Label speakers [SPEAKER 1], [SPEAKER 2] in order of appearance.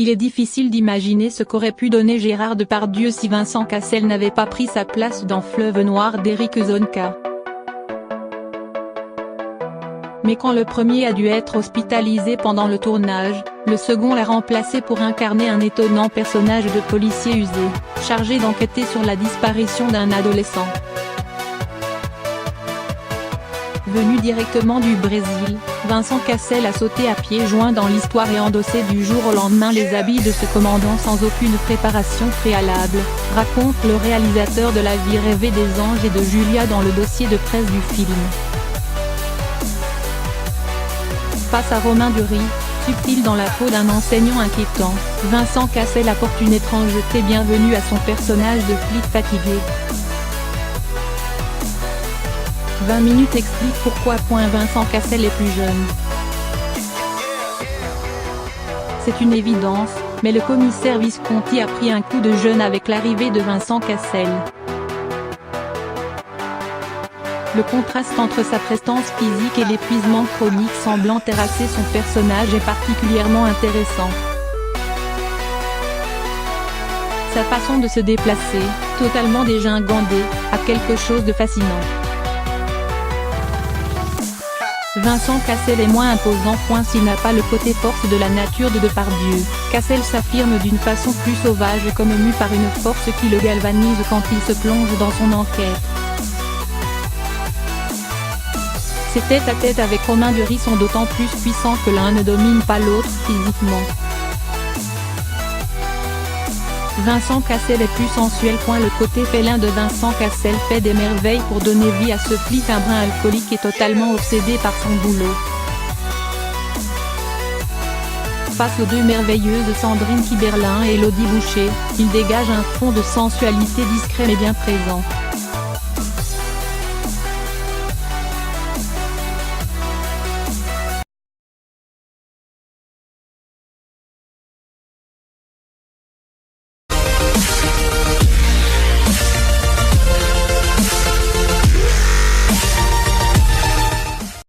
[SPEAKER 1] Il est difficile d'imaginer ce qu'aurait pu donner Gérard Depardieu si Vincent Cassel n'avait pas pris sa place dans Fleuve Noir d'Eric Zonka. Mais quand le premier a dû être hospitalisé pendant le tournage, le second l'a remplacé pour incarner un étonnant personnage de policier usé, chargé d'enquêter sur la disparition d'un adolescent. Venu directement du Brésil, Vincent Cassel a sauté à pieds joints dans l'histoire et endossé du jour au lendemain les habits de ce commandant sans aucune préparation préalable, raconte le réalisateur de La vie rêvée des anges et de Julia dans le dossier de presse du film. Face à Romain Duris, subtil dans la peau d'un enseignant inquiétant, Vincent Cassel apporte une étrangeté bienvenue à son personnage de flic fatigué. 20 minutes explique pourquoi. Vincent Cassel est plus jeune. C'est une évidence, mais le commissaire Visconti a pris un coup de jeune avec l'arrivée de Vincent Cassel. Le contraste entre sa prestance physique et l'épuisement chronique semblant terrasser son personnage est particulièrement intéressant. Sa façon de se déplacer, totalement dégingandée, a quelque chose de fascinant. Vincent Cassel est moins imposant. S'il n'a pas le côté force de la nature de Depardieu, Cassel s'affirme d'une façon plus sauvage et comme mu par une force qui le galvanise quand il se plonge dans son enquête. Ses tête-à-tête avec Romain Duris sont d'autant plus puissants que l'un ne domine pas l'autre physiquement. Vincent Cassel est plus sensuel. Le côté félin de Vincent Cassel fait des merveilles pour donner vie à ce flic un brin alcoolique et totalement obsédé par son boulot. Face aux deux merveilleuses Sandrine Kiberlin et Élodie Boucher, il dégage un fond de sensualité discret mais bien présent.